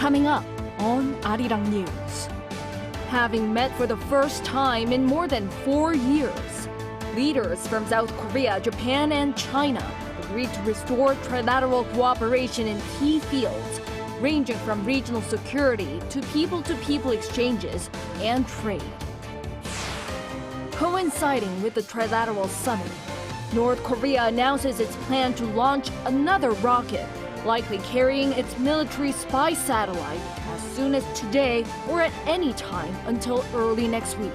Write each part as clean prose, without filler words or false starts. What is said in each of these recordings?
coming up on Arirang News. Having met for the first time in more than 4 years, leaders from South Korea, Japan, and China agreed to restore trilateral cooperation in key fields, ranging from regional security to people exchanges and trade. Coinciding with the Trilateral Summit, North Korea announces its plan to launch another rocket, likely carrying its military spy satellite as soon as today or at any time until early next week.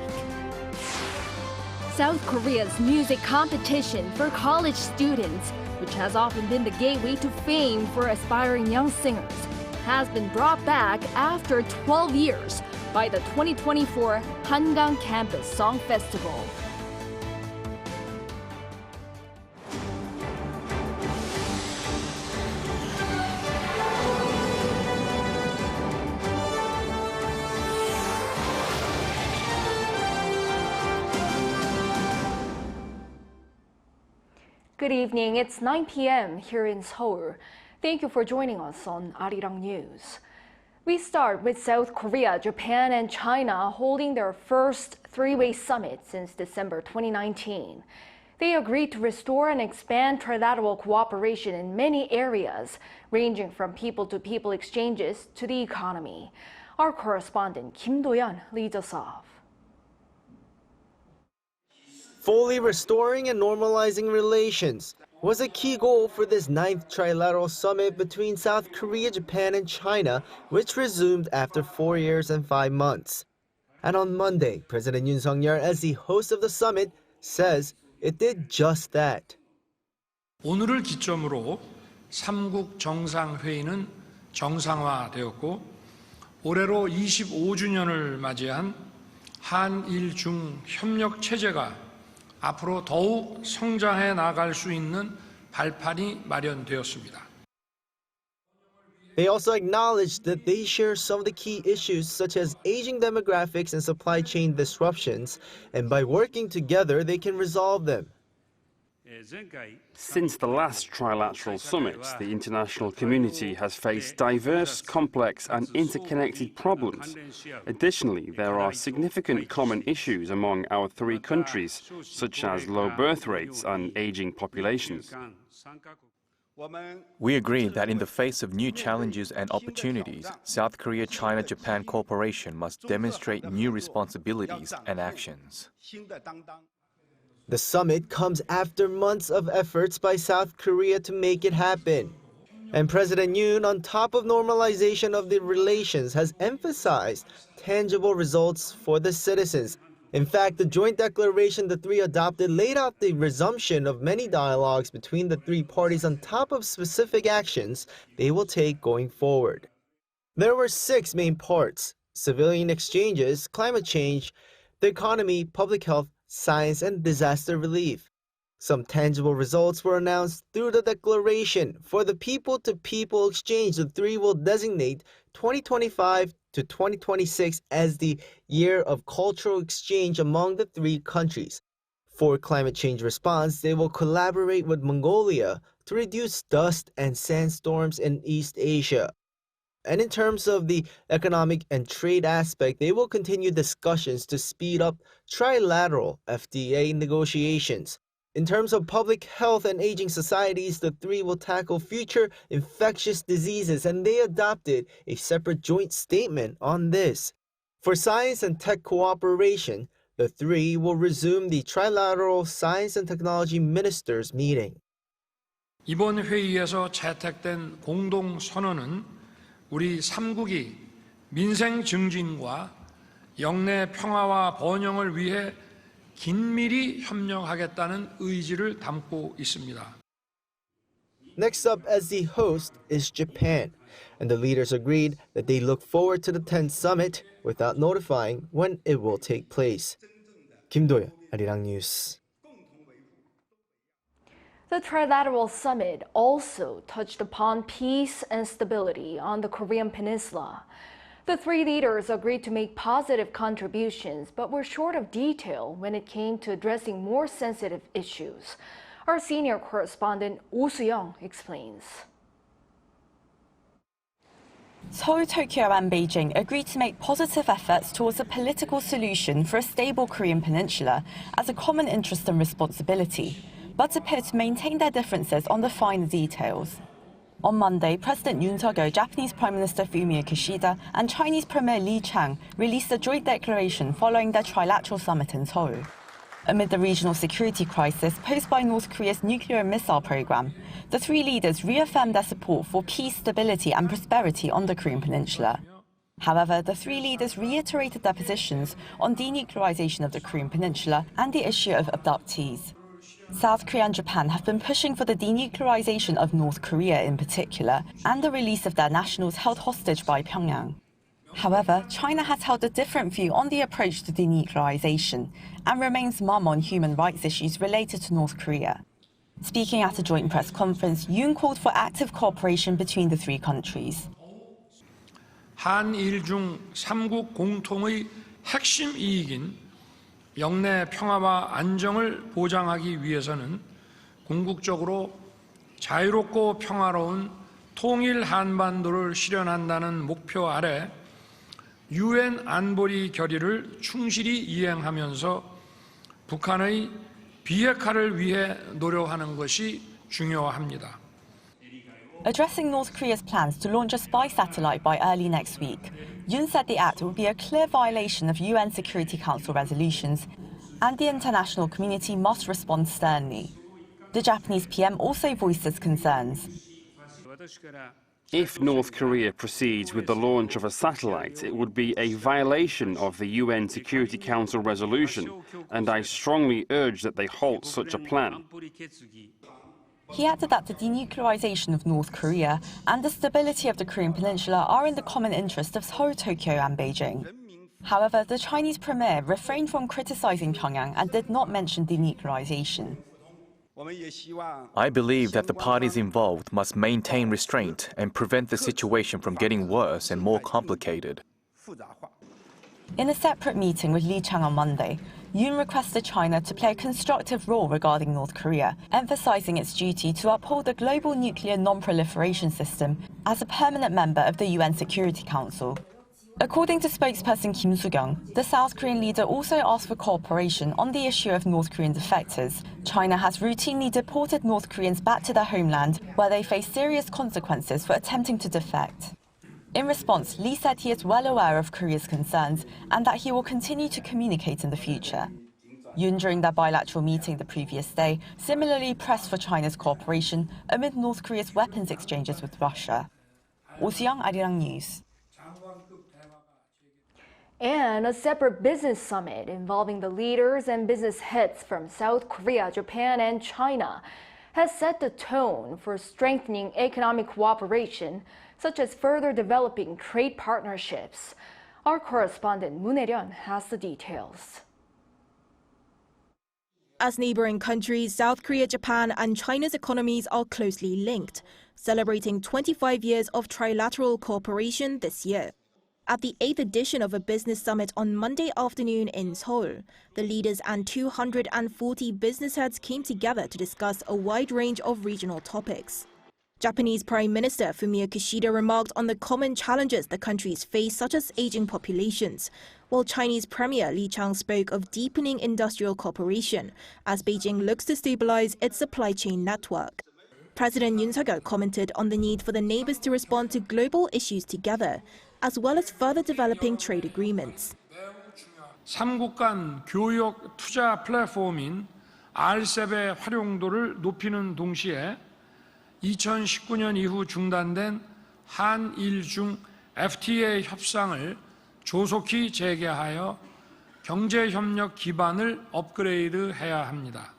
South Korea's music competition for college students, which has often been the gateway to fame for aspiring young singers, has been brought back after 12 years by the 2024 Hangang Campus Song Festival. Good evening. It's 9 p.m. here in Seoul. Thank you for joining us on Arirang News. We start with South Korea, Japan, and China holding their first three-way summit since December 2019. They agreed to restore and expand trilateral cooperation in many areas, ranging from people-to-people exchanges to the economy. Our correspondent Kim Do-yeon leads us off. Fully restoring and normalizing relations was a key goal for this 9th trilateral summit between South Korea, Japan, and China, which resumed after 4 years and 5 months. And on Monday, President Yoon, as the host of the summit, says it did just that. 오늘을 기점으로 3국 정상회의는 정상화되었고 올해로 25주년을 맞이한 한일-중 협력 체제가 앞으로 더욱 성장해 나갈 수 있는 발판이 마련되었습니다. They also acknowledged that they share some of the key issues such as aging demographics and supply chain disruptions, and by working together they can resolve them. Since the last trilateral summit, the international community has faced diverse, complex and interconnected problems. Additionally, there are significant common issues among our three countries, such as low birth rates and aging populations. We agree that in the face of new challenges and opportunities, South Korea-China-Japan cooperation must demonstrate new responsibilities and actions. The summit comes after months of efforts by South Korea to make it happen. And President Yoon, on top of normalization of the relations, has emphasized tangible results for the citizens. In fact, the joint declaration the three adopted laid out the resumption of many dialogues between the three parties on top of specific actions they will take going forward. There were 6 main parts: civilian exchanges, climate change, the economy, public health, science, and disaster relief. Some tangible results were announced through the declaration. For the people-to-people exchange, the three will designate 2025 to 2026 as the year of cultural exchange among the three countries. For climate change response, they will collaborate with Mongolia to reduce dust and sandstorms in East Asia. And in terms of the economic and trade aspect, they will continue discussions to speed up trilateral FTA negotiations. In terms of public health and aging societies, the three will tackle future infectious diseases, and they adopted a separate joint statement on this. For science and tech cooperation, the three will resume the Trilateral Science and Technology Ministers meeting. 이번 회의에서 채택된 공동 선언은 우리 3국이 민생 증진과 영내 평화와 번영을 위해 긴밀히 협력하겠다는 의지를 담고 있습니다. Next up as the host is Japan, and the leaders agreed that they look forward to the 10th summit without notifying when it will take place. Kim Do-yeon, Arirang News. The Trilateral Summit also touched upon peace and stability on the Korean Peninsula. The three leaders agreed to make positive contributions, but were short of detail when it came to addressing more sensitive issues. Our senior correspondent Oh Soo-young explains. Seoul, Tokyo and Beijing agreed to make positive efforts towards a political solution for a stable Korean Peninsula as a common interest and responsibility, but appear to maintain their differences on the finer details. On Monday, President Yoon, Japanese Prime Minister Fumio Kishida and Chinese Premier Li Qiang released a joint declaration following their Trilateral summit in Seoul. Amid the regional security crisis posed by North Korea's nuclear missile program, the three leaders reaffirmed their support for peace, stability and prosperity on the Korean Peninsula. However, the three leaders reiterated their positions on denuclearization of the Korean Peninsula and the issue of abductees. South Korea and Japan have been pushing for the denuclearization of North Korea in particular and the release of their nationals held hostage by Pyongyang. However, China has held a different view on the approach to denuclearization and remains mum on human rights issues related to North Korea. Speaking at a joint press conference, Yoon called for active cooperation between the three countries. 한일 중 3국 공통의 핵심 이익인 영내 평화와 안정을 보장하기 위해서는 궁극적으로 자유롭고 평화로운 통일 한반도를 실현한다는 목표 아래 유엔 안보리 결의를 충실히 이행하면서 북한의 비핵화를 위해 노력하는 것이 중요합니다. Addressing North Korea's plans to launch a spy satellite by early next week, Yoon said the act would be a clear violation of UN Security Council resolutions, and the international community must respond sternly. The Japanese PM also voiced his concerns. If North Korea proceeds with the launch of a satellite, it would be a violation of the UN Security Council resolution, and I strongly urge that they halt such a plan. He added that the denuclearization of North Korea and the stability of the Korean Peninsula are in the common interest of Seoul, Tokyo and Beijing. However, the Chinese premier refrained from criticizing Pyongyang and did not mention denuclearization. I believe that the parties involved must maintain restraint and prevent the situation from getting worse and more complicated. In a separate meeting with Li Qiang on Monday, Yoon requested China to play a constructive role regarding North Korea, emphasizing its duty to uphold the global nuclear non-proliferation system as a permanent member of the UN Security Council. According to spokesperson Kim Soo-kyung, the South Korean leader also asked for cooperation on the issue of North Korean defectors. China has routinely deported North Koreans back to their homeland, where they face serious consequences for attempting to defect. In response, Lee said he is well aware of Korea's concerns and that he will continue to communicate in the future. Yoon, during their bilateral meeting the previous day, similarly pressed for China's cooperation amid North Korea's weapons exchanges with Russia. Oh Soo-young, Arirang News. And a separate business summit involving the leaders and business heads from South Korea, Japan, and China has set the tone for strengthening economic cooperation, such as further developing trade partnerships. Our correspondent Moon Hae-ryun has the details. As neighboring countries, South Korea, Japan, and China's economies are closely linked, celebrating 25 years of trilateral cooperation this year. At the 8th edition of a business summit on Monday afternoon in Seoul, the leaders and 240 business heads came together to discuss a wide range of regional topics. Japanese Prime Minister Fumio Kishida remarked on the common challenges the countries face, such as aging populations, while Chinese Premier Li Qiang spoke of deepening industrial cooperation as Beijing looks to stabilize its supply chain network. President Yoon commented on the need for the neighbors to respond to global issues together, as well as further developing trade agreements. 3국 간 교역 투자 플랫폼인 RCEP의 활용도를 높이는 동시에 2019년 이후 중단된 한일 중 FTA 협상을 조속히 재개하여 경제협력 기반을 업그레이드해야 합니다.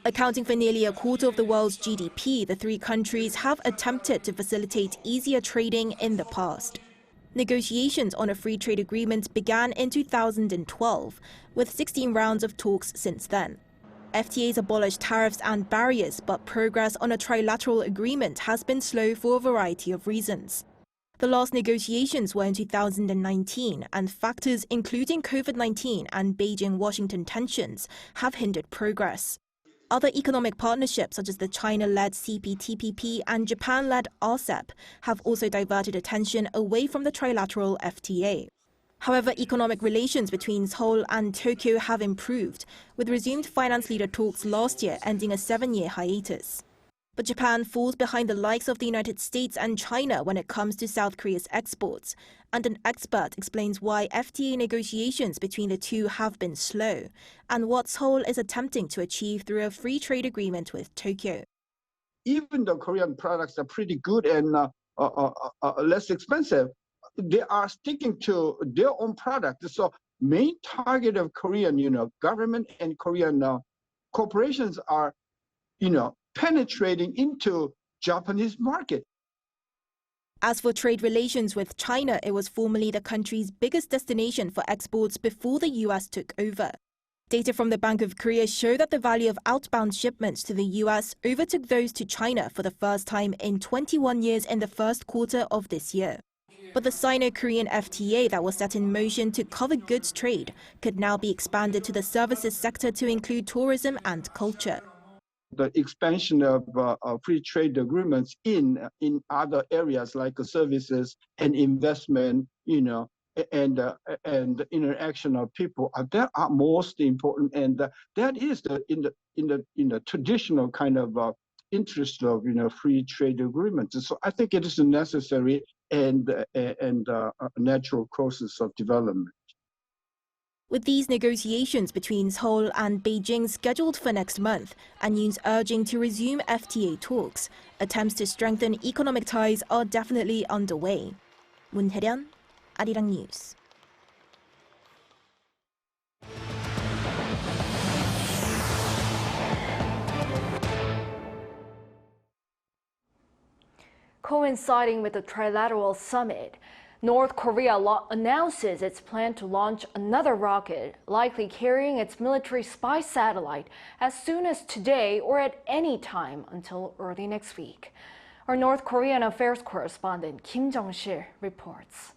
Accounting for nearly a quarter of the world's GDP, the three countries have attempted to facilitate easier trading in the past. Negotiations on a free trade agreement began in 2012, with 16 rounds of talks since then. FTAs abolished tariffs and barriers, but progress on a trilateral agreement has been slow for a variety of reasons. The last negotiations were in 2019, and factors including COVID-19 and Beijing-Washington tensions have hindered progress. other economic partnerships such as the China-led CPTPP and Japan-led RCEP have also diverted attention away from the Trilateral FTA. However, economic relations between Seoul and Tokyo have improved, with resumed finance leader talks last year ending a 7-year hiatus. But Japan falls behind the likes of the United States and China when it comes to South Korea's exports, and an expert explains why FTA negotiations between the two have been slow, and what Seoul is attempting to achieve through a free trade agreement with Tokyo. Even though Korean products are pretty good and less expensive, they are sticking to their own product. So main target of Korean, government and Korean corporations are, penetrating into Japanese market. As for trade relations with China, it was formerly the country's biggest destination for exports before the US took over. Data from the Bank of Korea show that the value of outbound shipments to the US overtook those to China for the first time in 21 years in the first quarter of this year. But the Sino-Korean FTA that was set in motion to cover goods trade could now be expanded to the services sector to include tourism and culture. The expansion of free trade agreements in other areas like services and investment, and interaction of people that are most important, and that is in the traditional kind of interest of free trade agreements. So I think it is a necessary and a natural process of development. With these negotiations between Seoul and Beijing scheduled for next month, and Yoon's urging to resume FTA talks, attempts to strengthen economic ties are definitely underway. Moon Hae-ryun, Arirang News. Coinciding with the Trilateral Summit, North Korea announces its plan to launch another rocket, likely carrying its military spy satellite, as soon as today or at any time until early next week. Our North Korean affairs correspondent Kim Jung-sil reports.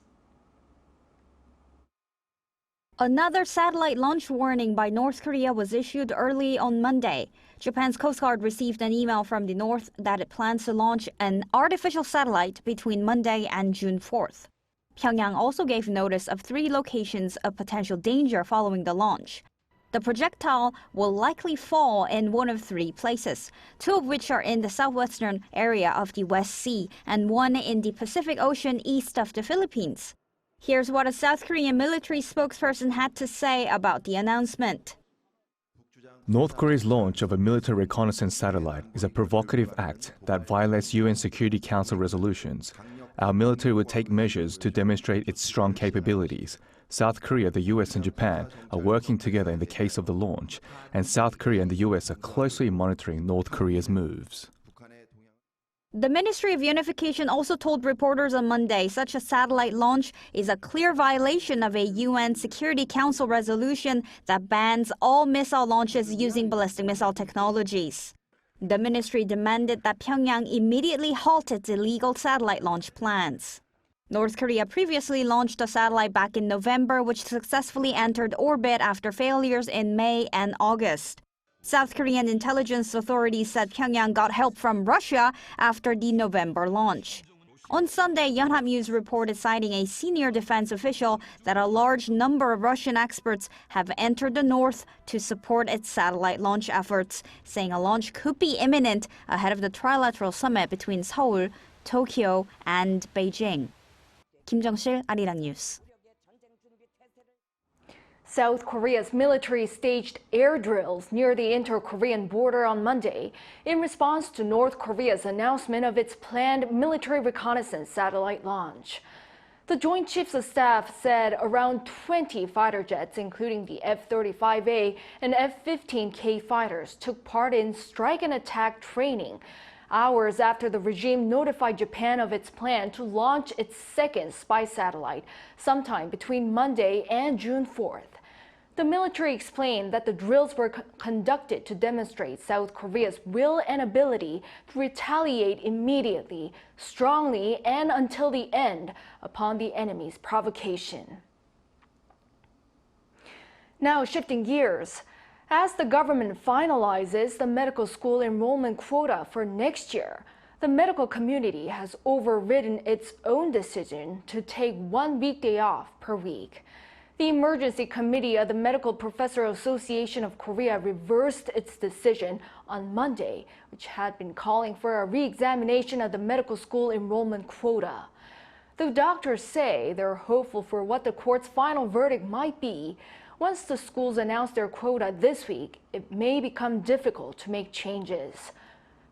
Another satellite launch warning by North Korea was issued early on Monday. Japan's Coast Guard received an email from the North that it plans to launch an artificial satellite between Monday and June 4th. Pyongyang also gave notice of 3 locations of potential danger following the launch. The projectile will likely fall in one of 3 places, 2 of which are in the southwestern area of the West Sea and 1 in the Pacific Ocean east of the Philippines. Here's what a South Korean military spokesperson had to say about the announcement. North Korea's launch of a military reconnaissance satellite is a provocative act that violates UN Security Council resolutions. Our military will take measures to demonstrate its strong capabilities. South Korea, the US, and Japan are working together in the case of the launch, and South Korea and the US are closely monitoring North Korea's moves. The Ministry of Unification also told reporters on Monday such a satellite launch is a clear violation of a UN Security Council resolution that bans all missile launches using ballistic missile technologies. The ministry demanded that Pyongyang immediately halt its illegal satellite launch plans. North Korea previously launched a satellite back in November, which successfully entered orbit after failures in May and August. South Korean intelligence authorities said Pyongyang got help from Russia after the November launch. On Sunday, Yonhap News reported, citing a senior defense official, that a large number of Russian experts have entered the north to support its satellite launch efforts, saying a launch could be imminent ahead of the Trilateral Summit between Seoul, Tokyo, and Beijing. Kim Jung-sil, Arirang News. South Korea's military staged air drills near the inter-Korean border on Monday in response to North Korea's announcement of its planned military reconnaissance satellite launch. The Joint Chiefs of Staff said around 20 fighter jets, including the F-35A and F-15K fighters, took part in strike and attack training, hours after the regime notified Japan of its plan to launch its second spy satellite sometime between Monday and June 4th. The military explained that the drills were conducted to demonstrate South Korea's will and ability to retaliate immediately, strongly, and until the end upon the enemy's provocation. Now shifting gears. As the government finalizes the medical school enrollment quota for next year, the medical community has overridden its own decision to take 1 weekday off per week. The Emergency Committee of the Medical Professor Association of Korea reversed its decision on Monday, which had been calling for a re-examination of the medical school enrollment quota. The doctors say they're hopeful for what the court's final verdict might be. Once the schools announce their quota this week, it may become difficult to make changes.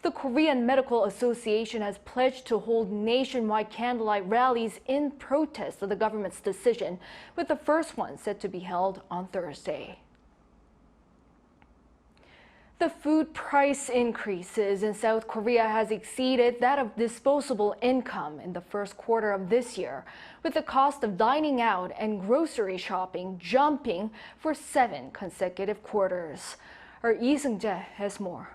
The Korean Medical Association has pledged to hold nationwide candlelight rallies in protest of the government's decision, with the first one set to be held on Thursday. The food price increases in South Korea has exceeded that of disposable income in the first quarter of this year, with the cost of dining out and grocery shopping jumping for 7 consecutive quarters. Our Lee Seung-jae has more.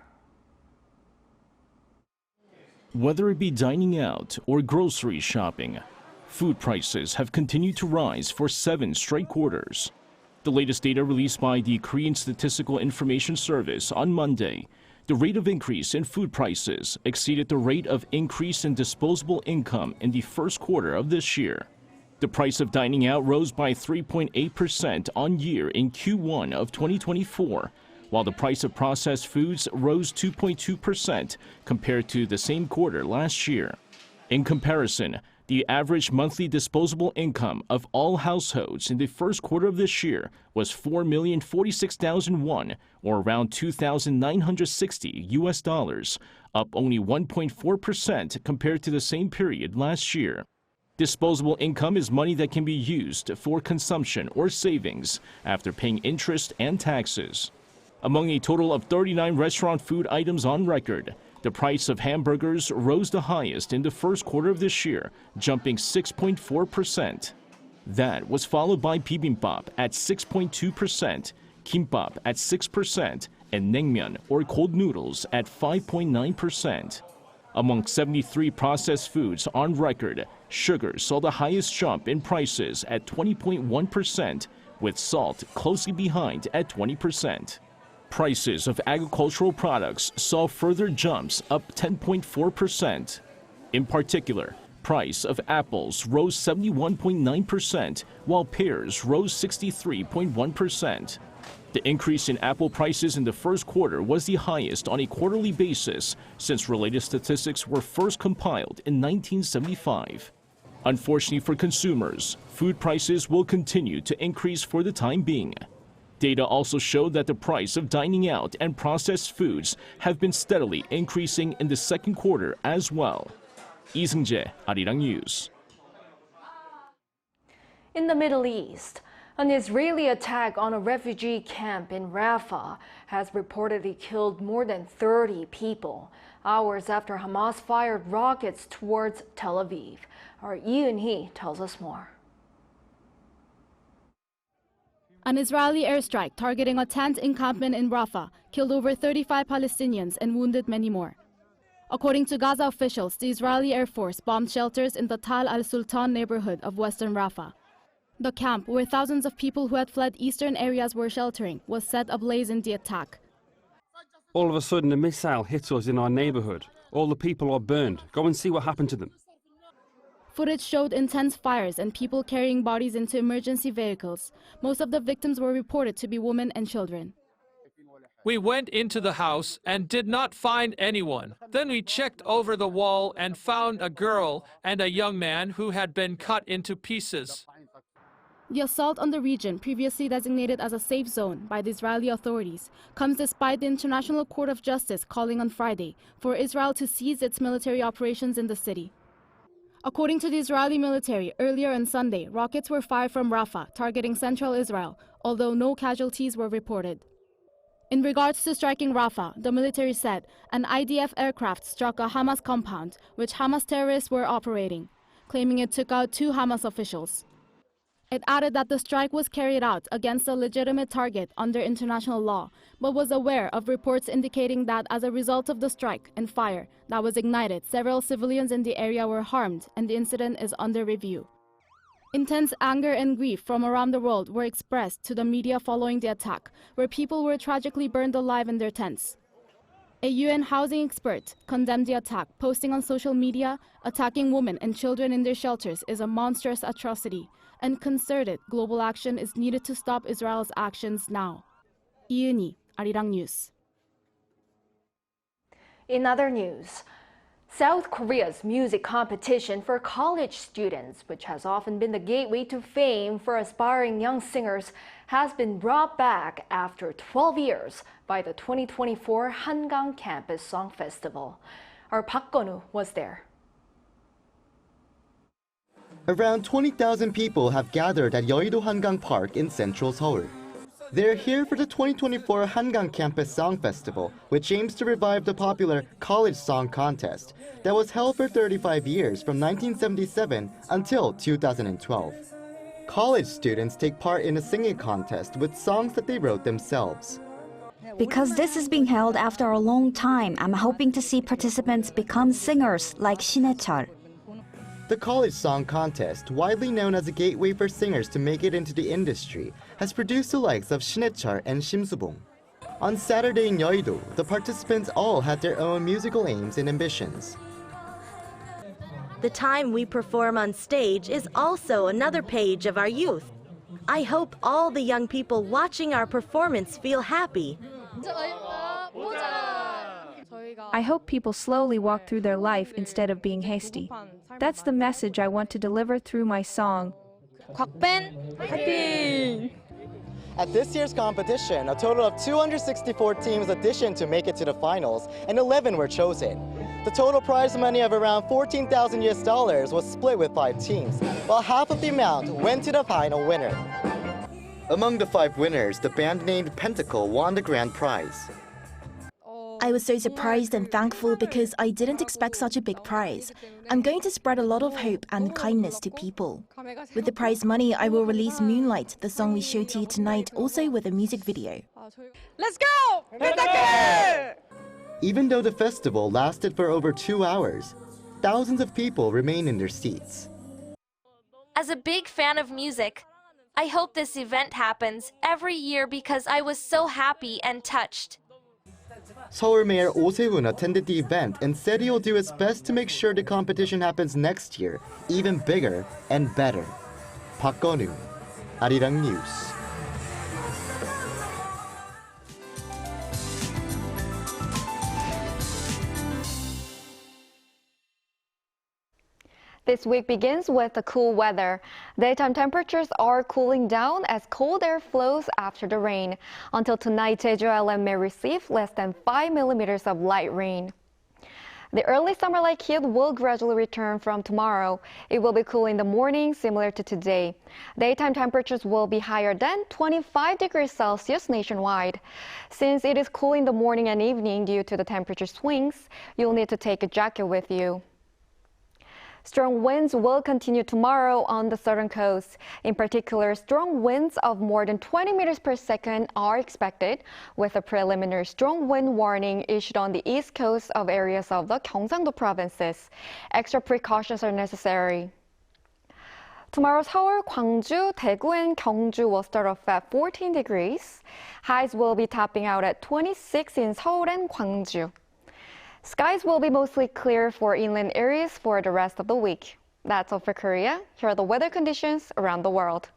Whether it be dining out or grocery shopping, food prices have continued to rise for 7 straight quarters. The latest data released by the Korean Statistical Information Service on Monday, the rate of increase in food prices exceeded the rate of increase in disposable income in the first quarter of this year. The price of dining out rose by 3.8% on year in Q1 of 2024, while the price of processed foods rose 2.2% compared to the same quarter last year. In comparison, the average monthly disposable income of all households in the first quarter of this year was 4,046,000 won, or around $2,960, up only 1.4% compared to the same period last year. Disposable income is money that can be used for consumption or savings after paying interest and taxes. Among a total of 39 restaurant food items on record, the price of hamburgers rose the highest in the first quarter of this year, jumping 6.4%. That was followed by bibimbap at 6.2%, kimbap at 6%, and naengmyeon, or cold noodles, at 5.9%. Among 73 processed foods on record, sugar saw the highest jump in prices at 20.1%, with salt closely behind at 20%. Prices of agricultural products saw further jumps, up 10.4%. In particular, price of apples rose 71.9%, while pears rose 63.1%. The increase in apple prices in the first quarter was the highest on a quarterly basis since related statistics were first compiled in 1975. Unfortunately for consumers, food prices will continue to increase for the time being. Data also showed that the price of dining out and processed foods have been steadily increasing in the second quarter as well. Lee Seung-jae, Arirang News. In the Middle East, an Israeli attack on a refugee camp in Rafah has reportedly killed more than 30 people, hours after Hamas fired rockets towards Tel Aviv. Our Yoon tells us more. An Israeli airstrike targeting a tent encampment in Rafah killed over 35 Palestinians and wounded many more. According to Gaza officials, the Israeli Air Force bombed shelters in the Tal al-Sultan neighborhood of western Rafah. The camp, where thousands of people who had fled eastern areas were sheltering, was set ablaze in the attack. All of a sudden, a missile hit us in our neighborhood. All the people are burned. Go and see what happened to them. Footage showed intense fires and people carrying bodies into emergency vehicles. Most of the victims were reported to be women and children. We went into the house and did not find anyone. Then we checked over the wall and found a girl and a young man who had been cut into pieces. The assault on the region, previously designated as a safe zone by the Israeli authorities, comes despite the International Court of Justice calling on Friday for Israel to cease its military operations in the city. According to the Israeli military, earlier on Sunday, rockets were fired from Rafah, targeting central Israel, although no casualties were reported. In regards to striking Rafah, the military said an IDF aircraft struck a Hamas compound, which Hamas terrorists were operating, claiming it took out 2 Hamas officials. It added that the strike was carried out against a legitimate target under international law, but was aware of reports indicating that as a result of the strike and fire that was ignited, several civilians in the area were harmed, and the incident is under review. Intense anger and grief from around the world were expressed to the media following the attack, where people were tragically burned alive in their tents. A UN housing expert condemned the attack, posting on social media, "Attacking women and children in their shelters is a monstrous atrocity, and concerted global action is needed to stop Israel's actions now." Yoon, Arirang News. In other news, South Korea's music competition for college students, which has often been the gateway to fame for aspiring young singers, has been brought back after 12 years by the 2024 Hangang Campus Song Festival. Our Park Gun-woo was there. Around 20,000 people have gathered at Yeouido Hangang Park in central Seoul. They're here for the 2024 Hangang Campus Song Festival, which aims to revive the popular college song contest that was held for 35 years from 1977 until 2012. College students take part in a singing contest with songs that they wrote themselves. Because this is being held after a long time, I'm hoping to see participants become singers like Shinechal. The college song contest, widely known as a gateway for singers to make it into the industry, has produced the likes of Shinechal and Shimsubong. On Saturday in Yeouido, the participants all had their own musical aims and ambitions. The time we perform on stage is also another page of our youth. I hope all the young people watching our performance feel happy. I hope people slowly walk through their life instead of being hasty. That's the message I want to deliver through my song. At this year's competition, a total of 264 teams auditioned to make it to the finals, and 11 were chosen. The total prize money of around $14,000 was split with 5 teams, while half of the amount went to the final winner. Among the 5 winners, the band named Pentacle won the grand prize. I was so surprised and thankful because I didn't expect such a big prize. I'm going to spread a lot of hope and kindness to people. With the prize money, I will release Moonlight, the song we showed to you tonight, also with a music video. Let's go! Even though the festival lasted for over 2 hours, thousands of people remain in their seats. As a big fan of music, I hope this event happens every year because I was so happy and touched. Seoul Mayor Oh Se-hoon attended the event and said he will do his best to make sure the competition happens next year, even bigger and better. Park Gun-woo, Arirang News. This week begins with the cool weather. Daytime temperatures are cooling down as cold air flows after the rain. Until tonight, Jeju Island may receive less than 5 millimeters of light rain. The early summer-like heat will gradually return from tomorrow. It will be cool in the morning, similar to today. Daytime temperatures will be higher than 25 degrees Celsius nationwide. Since it is cool in the morning and evening due to the temperature swings, you'll need to take a jacket with you. Strong winds will continue tomorrow on the southern coast. In particular, strong winds of more than 20 meters per second are expected, with a preliminary strong wind warning issued on the east coast of areas of the Gyeongsang-do provinces. Extra precautions are necessary. Tomorrow, Seoul, Gwangju, Daegu, and Gyeongju will start off at 14 degrees. Highs will be topping out at 26 in Seoul and Gwangju. Skies will be mostly clear for inland areas for the rest of the week. That's all for Korea. Here are the weather conditions around the world.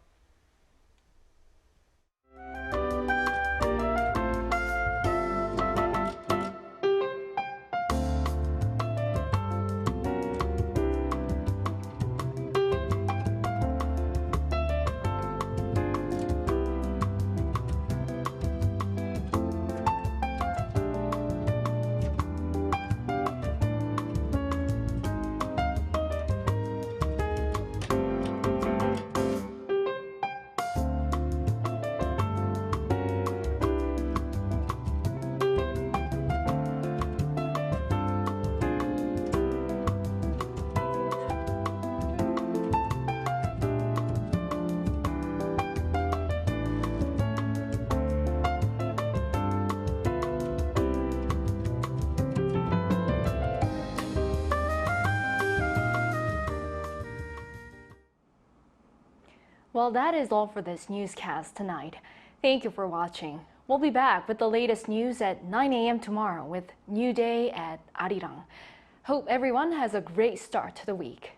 Well, that is all for this newscast tonight. Thank you for watching. We'll be back with the latest news at 9 a.m. tomorrow with New Day at Arirang. Hope everyone has a great start to the week.